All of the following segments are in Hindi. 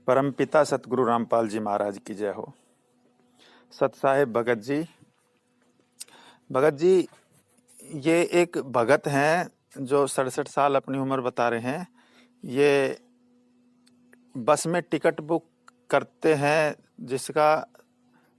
परमपिता सतगुरु रामपाल जी महाराज की जय हो। सत साहेब भगत जी ये एक भगत हैं जो 67 साल अपनी उम्र बता रहे हैं। ये बस में टिकट बुक करते हैं जिसका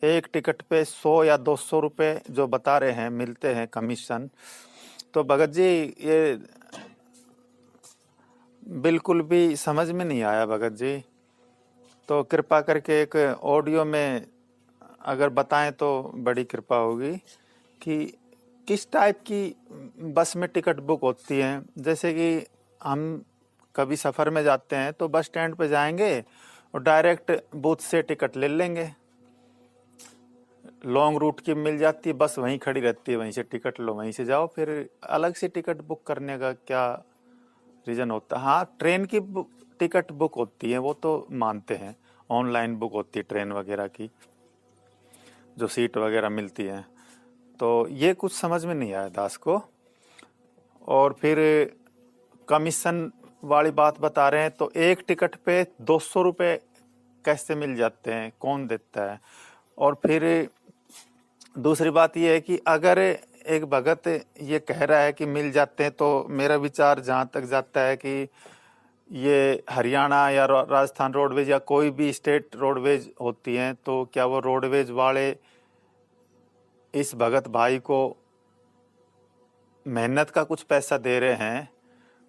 एक टिकट पे 100 या 200 रुपए जो बता रहे हैं मिलते हैं कमीशन। तो भगत जी ये बिल्कुल भी समझ में नहीं आया भगत जी, तो कृपा करके एक ऑडियो में अगर बताएं तो बड़ी कृपा होगी कि किस टाइप की बस में टिकट बुक होती है। जैसे कि हम कभी सफ़र में जाते हैं तो बस स्टैंड पे जाएंगे और डायरेक्ट बूथ से टिकट ले लेंगे। लॉन्ग रूट की मिल जाती है, बस वहीं खड़ी रहती है, वहीं से टिकट लो वहीं से जाओ। फिर अलग से टिकट बुक करने का क्या रीज़न होता है? हाँ, ट्रेन की टिकट बुक होती है वो तो मानते हैं, ऑनलाइन बुक होती है ट्रेन वगैरह की, जो सीट वगैरह मिलती है। तो ये कुछ समझ में नहीं आया दास को। और फिर कमीशन वाली बात बता रहे हैं, तो एक टिकट पे 200 रुपये कैसे मिल जाते हैं, कौन देता है? और फिर दूसरी बात ये है कि अगर एक भगत ये कह रहा है कि मिल जाते हैं, तो मेरा विचार जहाँ तक जाता है कि ये हरियाणा या राजस्थान रोडवेज या कोई भी स्टेट रोडवेज होती हैं, तो क्या वो रोडवेज वाले इस भगत भाई को मेहनत का कुछ पैसा दे रहे हैं?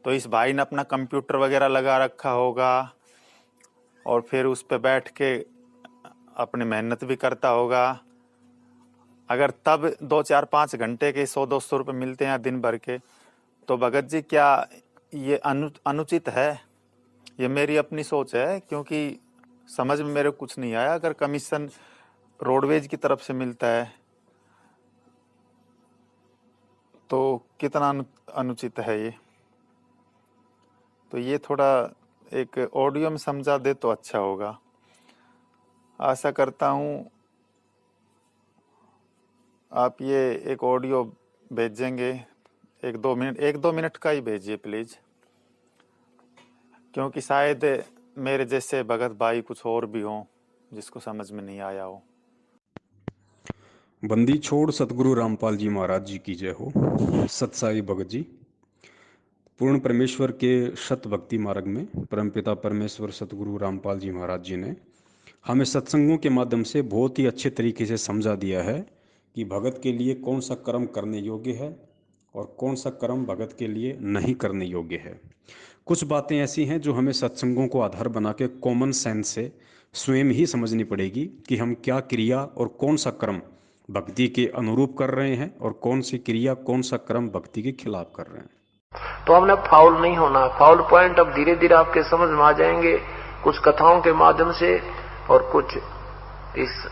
तो इस भाई ने अपना कंप्यूटर वगैरह लगा रखा होगा और फिर उस पे बैठ के अपनी मेहनत भी करता होगा। अगर तब 2 4 5 घंटे के 100 200 रुपये मिलते हैं दिन भर के, तो भगत जी क्या ये अनुचित है? ये मेरी अपनी सोच है, क्योंकि समझ में मेरे कुछ नहीं आया। अगर कमीशन रोडवेज की तरफ से मिलता है तो कितना अनुचित है ये? तो ये थोड़ा एक ऑडियो में समझा दे तो अच्छा होगा। आशा करता हूँ आप ये एक ऑडियो भेजेंगे, 1 2 मिनट का ही भेजिए प्लीज़, क्योंकि शायद मेरे जैसे भगत भाई कुछ और भी हों जिसको समझ में नहीं आया हो। बंदी छोड़ सतगुरु रामपाल जी महाराज जी की जय हो। सतसाई भगत जी पूर्ण परमेश्वर के शत भक्ति मार्ग में परमपिता परमेश्वर सतगुरु रामपाल जी महाराज जी ने हमें सत्संगों के माध्यम से बहुत ही अच्छे तरीके से समझा दिया है कि भगत के लिए कौन सा कर्म करने योग्य है और कौन सा कर्म भगत के लिए नहीं करने योग्य है। कुछ बातें ऐसी हैं जो हमें सत्संगों को आधार बना के कॉमन सेंस से स्वयं ही समझनी पड़ेगी कि हम क्या क्रिया और कौन सा कर्म भक्ति के अनुरूप कर रहे हैं और कौन सी क्रिया कौन सा कर्म भक्ति के खिलाफ कर रहे हैं। तो हमने फाउल नहीं होना। फाउल पॉइंट अब धीरे धीरे आपके समझ में आ जाएंगे, कुछ कथाओं के माध्यम से और कुछ इस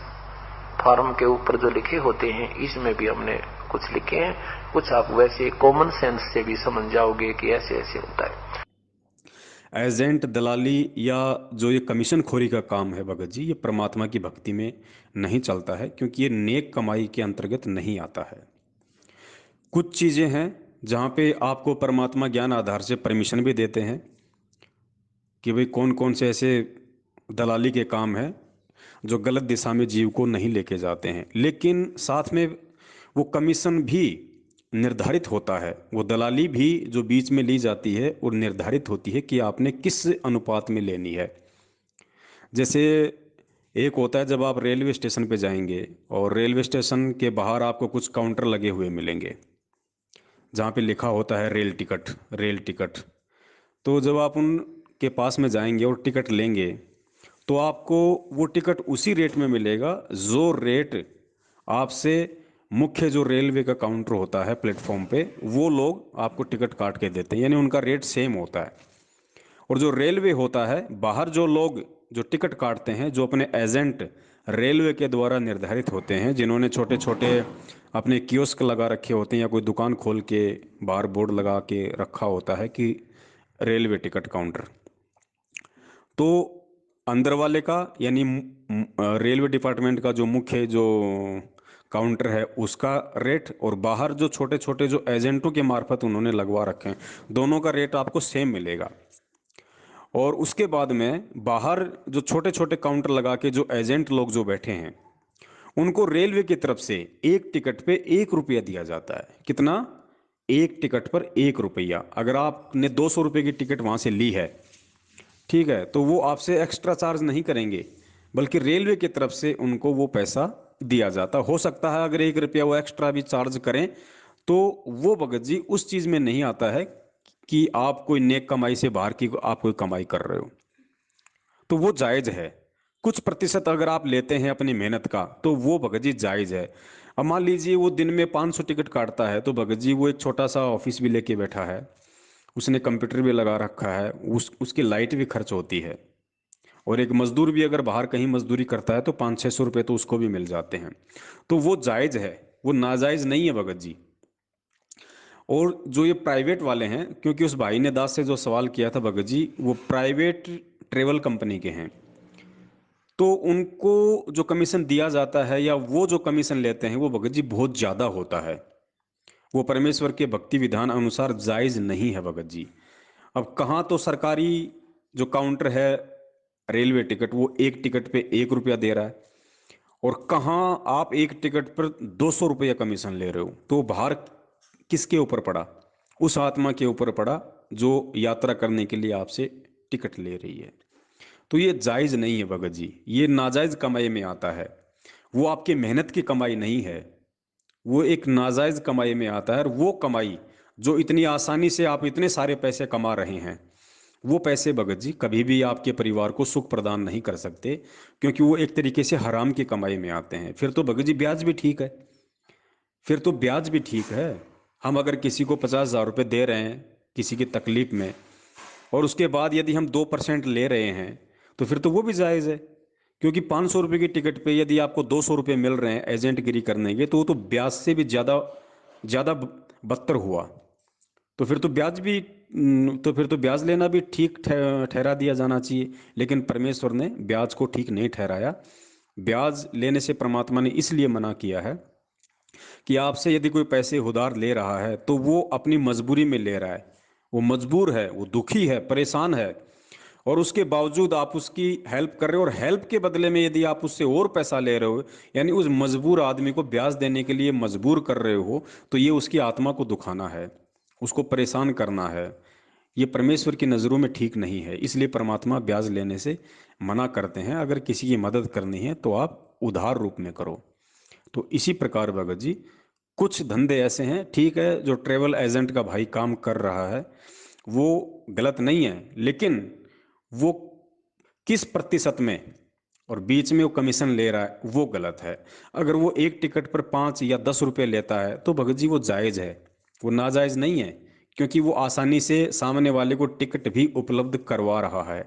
फॉर्म के ऊपर जो लिखे होते हैं इसमें भी हमने कुछ लिखे हैं। कुछ आप वैसे कॉमन सेंस से भी समझ जाओगे कि ऐसे ऐसे होता है। एजेंट दलाली या जो ये कमीशन खोरी का काम है भगत जी, ये परमात्मा की भक्ति में नहीं चलता है, क्योंकि ये नेक कमाई के अंतर्गत नहीं आता है। कुछ चीज़ें हैं जहाँ पे आपको परमात्मा ज्ञान आधार से परमिशन भी देते हैं कि भाई कौन कौन से ऐसे दलाली के काम हैं जो गलत दिशा में जीव को नहीं लेके जाते हैं, लेकिन साथ में वो कमीशन भी निर्धारित होता है। वो दलाली भी जो बीच में ली जाती है और निर्धारित होती है कि आपने किस अनुपात में लेनी है। जैसे एक होता है जब आप रेलवे स्टेशन पे जाएंगे और रेलवे स्टेशन के बाहर आपको कुछ काउंटर लगे हुए मिलेंगे जहाँ पे लिखा होता है रेल टिकट, रेल टिकट। तो जब आप उनके पास में जाएंगे और टिकट लेंगे तो आपको वो टिकट उसी रेट में मिलेगा जो रेट आपसे मुख्य जो रेलवे का काउंटर होता है प्लेटफॉर्म पे, वो लोग आपको टिकट काट के देते हैं, यानी उनका रेट सेम होता है। और जो रेलवे होता है, बाहर जो लोग जो टिकट काटते हैं, जो अपने एजेंट रेलवे के द्वारा निर्धारित होते हैं, जिन्होंने छोटे छोटे अपने कियोस्क लगा रखे होते हैं या कोई दुकान खोल के बाहर बोर्ड लगा के रखा होता है कि रेलवे टिकट काउंटर, तो अंदर वाले का यानी रेलवे डिपार्टमेंट का जो मुख्य जो काउंटर है उसका रेट, और बाहर जो छोटे छोटे जो एजेंटों के मार्फत उन्होंने लगवा रखे हैं, दोनों का रेट आपको सेम मिलेगा। और उसके बाद में बाहर जो छोटे छोटे काउंटर लगा के जो एजेंट लोग जो बैठे हैं, उनको रेलवे की तरफ से एक टिकट पे 1 रुपया दिया जाता है। कितना? एक टिकट पर 1 रुपया। अगर आपने 200 रुपये की टिकट वहां से ली है, ठीक है, तो वो आपसे एक्स्ट्रा चार्ज नहीं करेंगे, बल्कि रेलवे की तरफ से उनको वो पैसा दिया जाता। हो सकता है अगर 1 रुपया वो एक्स्ट्रा भी चार्ज करें, तो वो भगत जी उस चीज में नहीं आता है कि आप कोई नेक कमाई से बाहर की आप कोई कमाई कर रहे हो, तो वो जायज है। कुछ प्रतिशत अगर आप लेते हैं अपनी मेहनत का, तो वो भगत जी जायज है। अब मान लीजिए वो दिन में 500 टिकट काटता है, तो भगत जी वो एक छोटा सा ऑफिस भी लेके बैठा है, उसने कंप्यूटर भी लगा रखा है, उसकी लाइट भी खर्च होती है, और एक मजदूर भी अगर बाहर कहीं मजदूरी करता है तो 500-600 रुपये तो उसको भी मिल जाते हैं। तो वो जायज है, वो नाजायज नहीं है भगत जी। और जो ये प्राइवेट वाले हैं, क्योंकि उस भाई ने दास से जो सवाल किया था भगत जी, वो प्राइवेट ट्रेवल कंपनी के हैं, तो उनको जो कमीशन दिया जाता है या वो जो कमीशन लेते हैं वो भगत जी बहुत ज़्यादा होता है। वो परमेश्वर के भक्ति विधान अनुसार जायज़ नहीं है भगत जी। अब कहाँ तो सरकारी जो काउंटर है रेलवे टिकट, वो एक टिकट पे 1 रुपया दे रहा है, और कहाँ आप एक टिकट पर 200 रुपया कमीशन ले रहे हो। तो भार किसके ऊपर पड़ा? उस आत्मा के ऊपर पड़ा जो यात्रा करने के लिए आपसे टिकट ले रही है। तो ये जायज नहीं है भगत जी, ये नाजायज कमाई में आता है। वो आपकी मेहनत की कमाई नहीं है, वो एक नाजायज कमाई में आता है। और वो कमाई जो इतनी आसानी से आप इतने सारे पैसे कमा रहे हैं, वो पैसे भगत जी कभी भी आपके परिवार को सुख प्रदान नहीं कर सकते, क्योंकि वो एक तरीके से हराम की कमाई में आते हैं। फिर तो भगत जी ब्याज भी ठीक है, फिर तो ब्याज भी ठीक है। हम अगर किसी को 50,000 रुपये दे रहे हैं किसी की तकलीफ में, और उसके बाद यदि हम 2% ले रहे हैं, तो फिर तो वो भी जायज़ है। क्योंकि 500 रुपये की टिकट पे यदि आपको 200 रुपये मिल रहे हैं एजेंट गिरी करने के, तो वो तो ब्याज से भी ज़्यादा ज़्यादा बदतर हुआ। तो फिर तो ब्याज भी तो फिर तो ब्याज लेना भी ठीक ठहरा दिया जाना चाहिए। लेकिन परमेश्वर ने ब्याज को ठीक नहीं ठहराया। ब्याज लेने से परमात्मा ने इसलिए मना किया है कि आपसे यदि कोई पैसे उधार ले रहा है तो वो अपनी मजबूरी में ले रहा है, वो मजबूर है, वो दुखी है, परेशान है, और उसके बावजूद आप उसकी हेल्प कर रहे हो, और हेल्प के बदले में यदि आप उससे और पैसा ले रहे हो, यानी उस मजबूर आदमी को ब्याज देने के लिए मजबूर कर रहे हो, तो ये उसकी आत्मा को दुखाना है, उसको परेशान करना है। ये परमेश्वर की नज़रों में ठीक नहीं है। इसलिए परमात्मा ब्याज लेने से मना करते हैं। अगर किसी की मदद करनी है तो आप उधार रूप में करो। तो इसी प्रकार भगत जी कुछ धंधे ऐसे हैं, ठीक है, जो ट्रेवल एजेंट का भाई काम कर रहा है वो गलत नहीं है, लेकिन वो किस प्रतिशत में और बीच में वो कमीशन ले रहा है वो गलत है। अगर वो एक टिकट पर 5 या 10 रुपये लेता है तो भगत जी वो जायज़ है, वो नाजायज़ नहीं है। क्योंकि वो आसानी से सामने वाले को टिकट भी उपलब्ध करवा रहा है,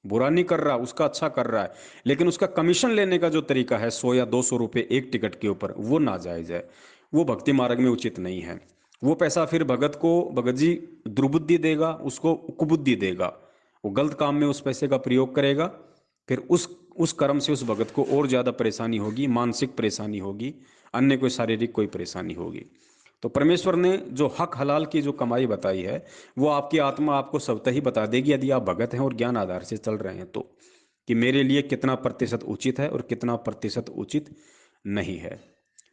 बुरा नहीं कर रहा, उसका अच्छा कर रहा है। लेकिन उसका कमीशन लेने का जो तरीका है 100 या 200 रुपये एक टिकट के ऊपर, वो नाजायज़ है, वो भक्ति मार्ग में उचित नहीं है। वो पैसा फिर भगत को भगत जी दुर्बुद्धि देगा, उसको कुबुद्धि देगा, वो गलत काम में उस पैसे का प्रयोग करेगा। फिर उस कर्म से उस भगत को और ज़्यादा परेशानी होगी, मानसिक परेशानी होगी, अन्य कोई शारीरिक कोई परेशानी होगी। तो परमेश्वर ने जो हक हलाल की जो कमाई बताई है, वो आपकी आत्मा आपको स्वतः ही बता देगी, यदि आप भगत हैं और ज्ञान आधार से चल रहे हैं तो, कि मेरे लिए कितना प्रतिशत उचित है और कितना प्रतिशत उचित नहीं है।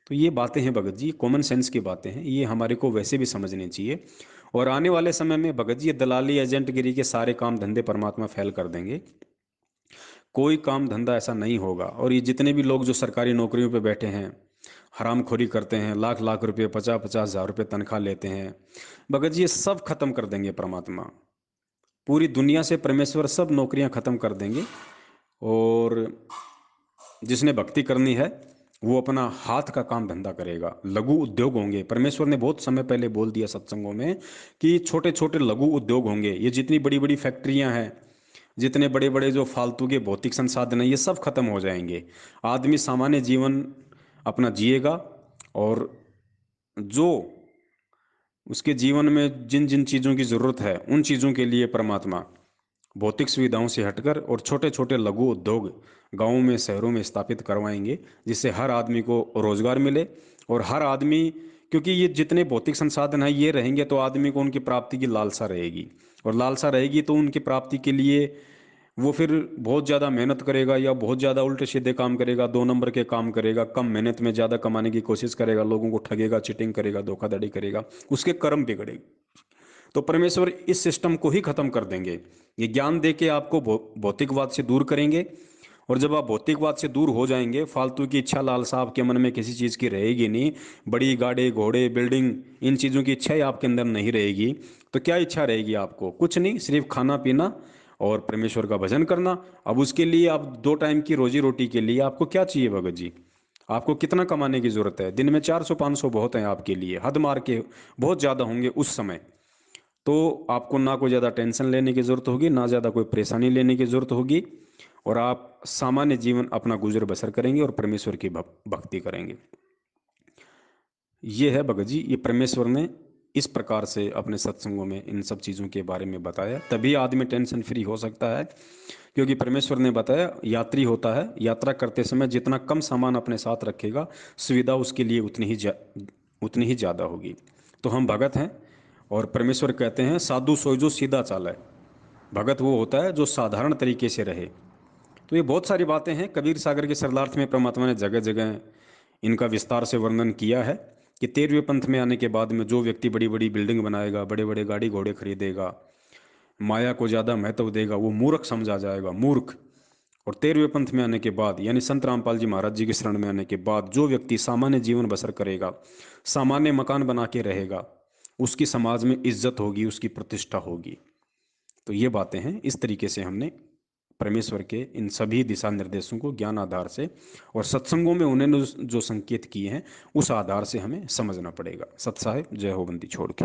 तो ये बातें हैं भगत जी, कॉमन सेंस की बातें हैं, ये हमारे को वैसे भी समझनी चाहिए। और आने वाले समय में भगत जी ये दलाली एजेंटगिरी के सारे काम धंधे परमात्मा फैल कर देंगे। कोई काम धंधा ऐसा नहीं होगा। और ये जितने भी लोग जो सरकारी नौकरियों पे बैठे हैं, हरामखोरी करते हैं, लाख लाख रुपए 50-50 हज़ार रुपये तनख्वाह लेते हैं, भगत जी ये सब खत्म कर देंगे परमात्मा। पूरी दुनिया से परमेश्वर सब नौकरियां खत्म कर देंगे। और जिसने भक्ति करनी है वो अपना हाथ का काम धंधा करेगा, लघु उद्योग होंगे। परमेश्वर ने बहुत समय पहले बोल दिया सत्संगों में कि छोटे छोटे लघु उद्योग होंगे। ये जितनी बड़ी बड़ी फैक्ट्रियां हैं, जितने बड़े बड़े जो फालतू के भौतिक संसाधन हैं, ये सब खत्म हो जाएंगे। आदमी सामान्य जीवन अपना जिएगा, और जो उसके जीवन में जिन जिन चीज़ों की ज़रूरत है उन चीज़ों के लिए परमात्मा भौतिक सुविधाओं से हटकर और छोटे छोटे लघु उद्योग गांवों में शहरों में स्थापित करवाएंगे, जिससे हर आदमी को रोजगार मिले। और हर आदमी, क्योंकि ये जितने भौतिक संसाधन हैं ये रहेंगे तो आदमी को उनकी प्राप्ति की लालसा रहेगी। और लालसा रहेगी तो उनकी प्राप्ति के लिए वो फिर बहुत ज़्यादा मेहनत करेगा या बहुत ज़्यादा उल्टे सीधे काम करेगा, 2 नंबर के काम करेगा, कम मेहनत में ज़्यादा कमाने की कोशिश करेगा, लोगों को ठगेगा, चीटिंग करेगा, धोखाधड़ी करेगा, उसके कर्म बिगड़ेंगे। तो परमेश्वर इस सिस्टम को ही खत्म कर देंगे। ये ज्ञान दे के आपको भौतिकवाद से दूर करेंगे, और जब आप भौतिकवाद से दूर हो जाएंगे, फालतू की इच्छा लालसा आपके मन में किसी चीज़ की रहेगी नहीं, बड़ी गाड़ी घोड़े बिल्डिंग इन चीज़ों की इच्छा ही आपके अंदर नहीं रहेगी, तो क्या इच्छा रहेगी आपको? कुछ नहीं, सिर्फ खाना पीना और परमेश्वर का भजन करना। अब उसके लिए आप 2 टाइम की रोजी रोटी के लिए आपको क्या चाहिए भगत जी? आपको कितना कमाने की जरूरत है? दिन में 400-500 बहुत है आपके लिए, हद मार के बहुत ज़्यादा होंगे उस समय। तो आपको ना कोई ज़्यादा टेंशन लेने की ज़रूरत होगी, ना ज़्यादा कोई परेशानी लेने की ज़रूरत होगी, और आप सामान्य जीवन अपना गुजर बसर करेंगे और परमेश्वर की भक्ति करेंगे। ये है भगत जी, ये परमेश्वर ने इस प्रकार से अपने सत्संगों में इन सब चीज़ों के बारे में बताया, तभी आदमी टेंशन फ्री हो सकता है। क्योंकि परमेश्वर ने बताया, यात्री होता है, यात्रा करते समय जितना कम सामान अपने साथ रखेगा, सुविधा उसके लिए उतनी ही ज़्यादा होगी। तो हम भगत हैं, और परमेश्वर कहते हैं साधु सोई जो सीधा चाल है। भगत वो होता है जो साधारण तरीके से रहे। तो ये बहुत सारी बातें हैं, कबीर सागर के सरलार्थ में परमात्मा ने जगह जगह इनका विस्तार से वर्णन किया है कि 13वें पंथ में आने के बाद में जो व्यक्ति बड़ी बड़ी बिल्डिंग बनाएगा, बड़े बड़े गाड़ी घोड़े खरीदेगा, माया को ज़्यादा महत्व देगा, वो मूर्ख समझा जाएगा, मूर्ख। और 13वें पंथ में आने के बाद, यानी संत रामपाल जी महाराज जी की शरण में आने के बाद, जो व्यक्ति सामान्य जीवन बसर करेगा, सामान्य मकान बना के रहेगा, उसकी समाज में इज्जत होगी, उसकी प्रतिष्ठा होगी। तो ये बातें हैं, इस तरीके से हमने परमेश्वर के इन सभी दिशा निर्देशों को ज्ञान आधार से और सत्संगों में उन्होंने जो संकेत किए हैं उस आधार से हमें समझना पड़ेगा। सत साहिब, जय हो बंदी छोड़ के।